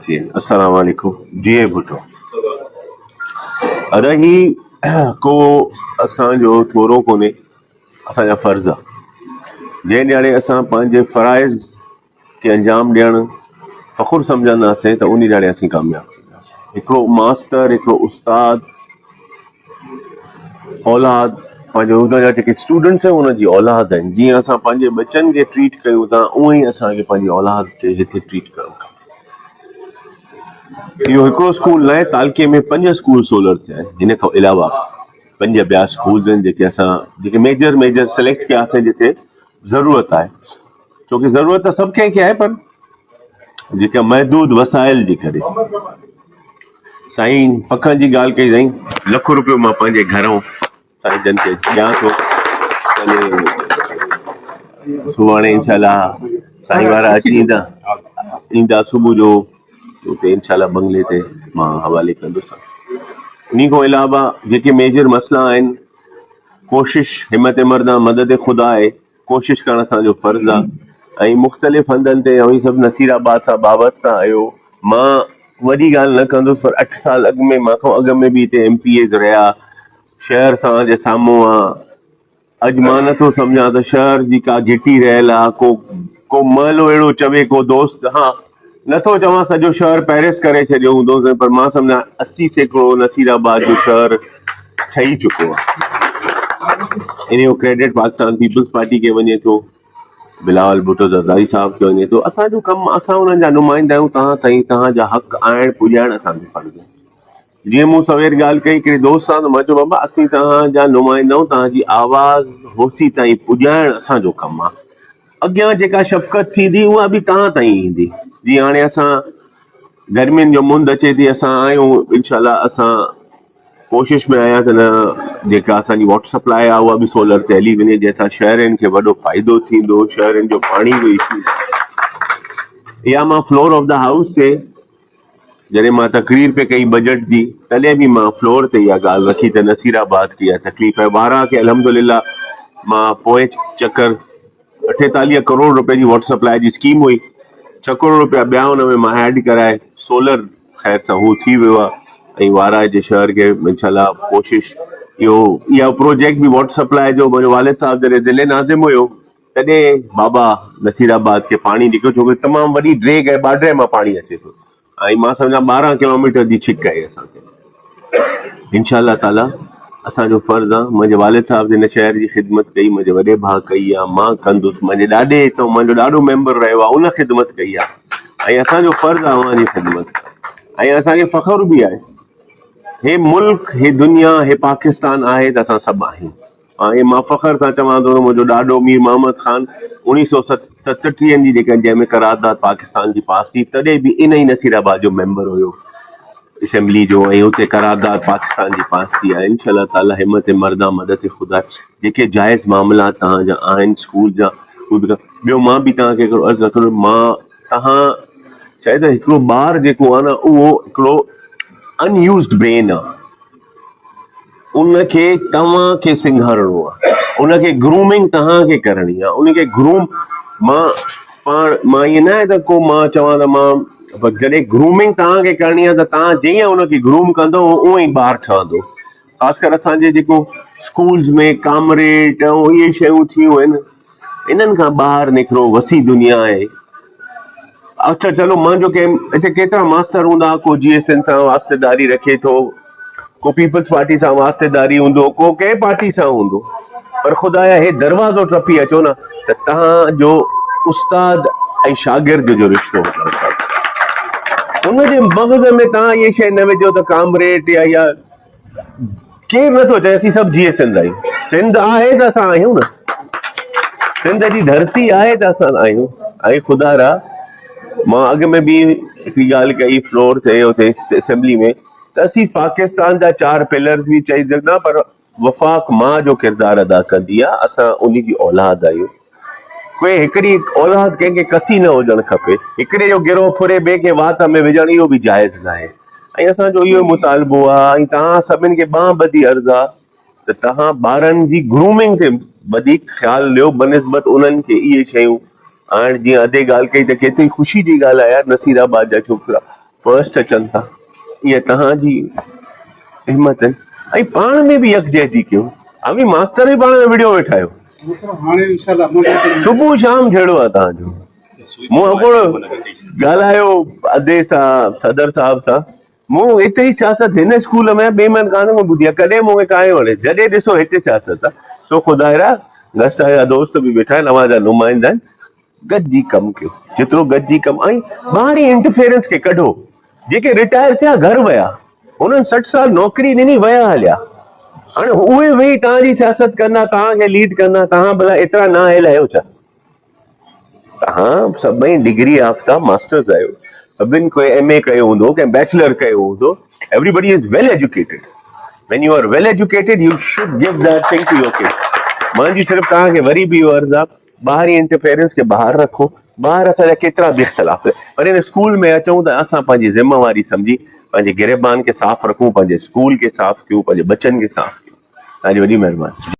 थी अस्सलाम वालेकुम जी भुटो अदा ही को असांजो थोरो कोन्हे असांजा फ़र्ज़ आहे जंहिं ॾियारे असां पंहिंजे फ़राइज़ खे अंजाम ॾियणु फ़ख़ुरु सम्झंदासीं त उन ॾियारे असीं कामयाबु थींदासीं। हिकिड़ो मास्टर हिकिड़ो उस्ताद औलाद पंहिंजो हुनजा जेके स्टूडेंट्स आहिनि उनजी औलाद आहिनि। जीअं असां पंहिंजे बचनि खे ट्रीट कयूं था उअं ई असांखे पंहिंजी औलाद खे हिते ट्रीट करणु खपे। इहो हिकिड़ो स्कूल न आहे, तालके में 5 स्कूल सोलर थिया आहिनि। हिन खां अलावा 5 ॿिया स्कूल्स आहिनि जेके मेजर सेलेक्ट कयासीं जिते ज़रूरत आहे, छोकी ज़रूरत त सभु कंहिंखे आहे, पर जेका महदूद वसाइल जे करे। साईं पखनि जी ॻाल्हि कई साईं, ₹1,00,000 मां पंहिंजे घरों साईं जन खे ॾियां थो। सुभाणे इंशाल्लाह साईं वारा अची ईंदा सुबुह जो उते इंशाल्लाह बंगले ते मां हवाले कंदुसि। उन खां अलावा जेके मेजर मसइला आहिनि, कोशिश हिमत मर्दा मदद ख़ुदा आहे, कोशिश करणु असांजो फ़र्ज़ु आहे। ऐं मुख़्तलिफ़ हंधनि ते ऐं सभु नसीराबाद सां बाबति आयो। मां वॾी ॻाल्हि न कंदुसि, पर 8 साल अॻु में मां अॻु में बि हिते MPAs रहिया, शहर सां जे साम्हूं आहे। अॼु मां नथो सम्झां त शहर जी का घिटी रहियल आहे, को महलो अहिड़ो चवे, को दोस्त, हा नथो चवां सॼो शहर पेरिस करे छॾियो हूंदो, पर मां सम्झां 80% नसीराबाद जो शहर ठही चुको आहे। इन जो क्रेडिट पाकिस्तान पीपल्स पार्टी खे वञे थो, बिलावल भुट्टो ज़रदारी साहब खे वञे थो। असांजो कमु, असां उन्हनि जा नुमाइंदा आहियूं। तव्हां ताईं तव्हांजा हक़ आइण पुॼाइण असांजो फ़र्ज़ु आहे। जीअं मूं सवेर ॻाल्हि कई हिकिड़े दोस्त सां, त मां चयो बाबा असीं तव्हांजा नुमाइंदा आहियूं, तव्हांजी आवाज़ होसी ताईं पुॼाइण असांजो कमु आहे। अॻियां जेका शफ़क़त थींदी उहा बि तव्हां ताईं ईंदी। जीअं हाणे असां गर्मियुनि जो मुंदि अचे थी, असां आहियूं इनशाला, असां कोशिश में आहियां त न जेका असांजी वाटर सप्लाई आहे उहा बि सोलर ते हली वञे, जंहिंसां शहरनि खे वॾो फ़ाइदो थींदो। शहरनि जो पाणी जो इशू, इहा मां फ्लोर ऑफ द हाउस ते जॾहिं मां तकरीर पे कई बजट जी, तॾहिं बि मां फ्लोर ते इहा ॻाल्हि रखी त नसीराबाद की इहा तकलीफ़ आहे। 12 खे अल्हम्दुलिल्लाह मां पोइ चकर 48 करोड़ रुपए जी वाटर सप्लाई जी स्कीम हुई, 6 करोड़ रुपया ॿिया हुन में मां ऐड कराए सोलर ख़ैर सां हू थी वियो आहे। ऐं वारा जे शहर खे इंशाल्लाह कोशिश इहा प्रोजेक्ट बि वाटर सप्लाई जो मुंहिंजो वालिद साहब जॾहिं दिले नाज़िम हुयो, तॾहिं बाबा नसीराबाद खे पाणी निकियो, छोकी तमामु वॾी ड्रेग आहे, बाड्रे मां पाणी अचे थो। ऐं मां सम्झां 12 किलोमीटर जी छिक आहे असांखे। इंशाल्लाह ताला असांजो फ़र्ज़ु आहे। मुंहिंजे वालिद साहब जिन शहर जी ख़िदमत कई, मुंहिंजे वॾे भाउ कई आहे, मां कंदुसि। मुंहिंजे ॾाॾे हितां मुंहिंजो ॾाढो मेंबर रहियो आहे, उन ख़िदमत कई आहे। ऐं असांजो फ़र्ज़ु आहे उहा जी ख़िदमत। ऐं असांखे फ़ख़ुरु बि आहे, हे मुल्क, हे दुनिया, हे पाकिस्तान आहे त असां सभु आहियूं। ऐं मां फ़ख़्र सां चवां थो, मुंहिंजो ॾाॾो मीर मोहम्मद ख़ान 1937 जी जेका जंहिंमें करारदाद पाकिस्तान जी पास थी, तॾहिं बि इन ई नसीराबाद जो मेंबर हुयो असेंबली जो, ऐं उते करारदाद पाकिस्तान जी पास थी आहे। इंशाल्लाह ताला हिमत मर्दा मदद ख़ुदा, जेके जाइज़ मामला तव्हांजा आहिनि स्कूल जा, उहे बि। ॿियो मां बि तव्हांखे हिकिड़ो अर्ज़ु कयो, मां तव्हां चए त हिकिड़ो ॿार जेको आहे न, उहो हिकिड़ो अनयूज़्ड ब्रेन आहे, उनखे तव्हांखे सिंगारणो आहे, उनखे ग्रूमिंग तव्हांखे करणी आहे। उनखे ग्रूम मां ईअं न आहे त को मां चवां त मां, जॾहिं ग्रूमिंग तव्हांखे करणी आहे त तव्हां जीअं उनखे ग्रूम कंदो उअं ई ॿारु ठहंदो। ख़ासि करे असांजे जेको स्कूल्स में कामरेट ऐं इहे शयूं थियूं आहिनि, इन्हनि खां ॿाहिरि निकिरो, वसी दुनिया आहे। अच्छा चलो, मुंहिंजो हिते केतिरा मास्टर हूंदा, को GSN सां वास्तेदारी रखे थो, को पीपल्स पार्टी सां वास्तेदारी हूंदो, को कंहिं पार्टी सां हूंदो, पर ख़ुदाया हे दरवाज़ो टपी अचो न त तव्हांजो उस्ताद ऐं शागिर्द जो रिश्तो हुनजे मग़ज़ में तव्हां इहे शइ न विझो त कामरेट या केरु नथो चए असीं सभु GSN आहियूं। सिंध आहे त असां आहियूं न, सिंध जी धरती आहे त असां आहियूं। ऐं ख़ुदा रा, मां अॻु में बि हिकिड़ी ॻाल्हि कई फ्लोर ते हुते असेंबली में, त असीं पाकिस्तान जा 4 पिलर्स बि चई सघंदा, पर वफ़ाक़ मां जो किरदारु अदा कंदी आहे। असां उन जी औलाद आहियूं। कोई हिकिड़ी औलाद कंहिंखे कसी न हुजणु खपे। हिकिड़े जो गिरो फुरे ॿिए खे वात में विझणु, इहो बि जाइज़ न आहे। ऐं असांजो इहो मुतालबो आहे, ऐं तव्हां सभिनि खे ॿांह ॿधी अर्ज़ु आहे त तव्हां ॿारनि जी ग्रूमिंग ते वधीक ख़्यालु ॾियो बनिस्बत उन्हनि खे इहे शयूं। हाणे जीअं अधे ॻाल्हि कई त केतिरी ख़ुशी जी ॻाल्हि आहे यार, नसीराबाद जा छोकिरा फर्स्ट अचनि था, इहे तव्हांजी हिम्मत आहिनि। ऐं पाण में बि यकजहती कयूं। अभी मास्टर बि पाण में विड़ियो वेठा आहियो, सुबुह शाम जहिड़ो आहे तव्हांजो। मूं हिकिड़ो ॻाल्हायो अदे सां, सदर साहिब सां, मूं हिते ई सियासत हिन स्कूल में ॿिए में कान मूं ॿुधी आहे, कॾहिं मूंखे काहे वणे। जॾहिं ॾिसो हिते सियासत आहे, सो ख़ुदा गस्ता जा दोस्त बि वेठा आहिनि, अवां जा नुमाइंदा आहिनि, गॾिजी कमु कयो, जेतिरो गॾिजी कमु। ऐं ॿाहिरी इंटरफेरेंस खे कढो। जेके रिटायर थिया घर विया, उन्हनि 60 साल नौकिरी ॾिनी, विया हलिया, हाणे उहे वेही तव्हांजी सियासत कंदा, तव्हांखे लीड कंदा। तव्हां भला एतिरा न आयल आहियो छा? तव्हां सभई डिग्री याफ़्ता मास्टर्स आहियो, सभिनि कोई MA कयो हूंदो, कंहिं बैचलर कयो हूंदो। Everybody is well educated. When you are well educated you should give that thing to your kids. मुंहिंजी सिर्फ़ु तव्हांखे वरी बि अर्ज़ु आहे, ॿाहिरी इंटरफेरेंस खे ॿाहिरि रखो। ॿाहिरि असांजा केतिरा बि इख़्तिलाफ़, पर हिन स्कूल में अचूं त असां पंहिंजी ज़िम्मेवारी सम्झी पंहिंजे गिरबान खे साफ़ रखूं, पंहिंजे स्कूल खे साफ़ कयूं, पंहिंजे बचनि खे साफ़ कयूं। तव्हांजी वॾी महिरबानी।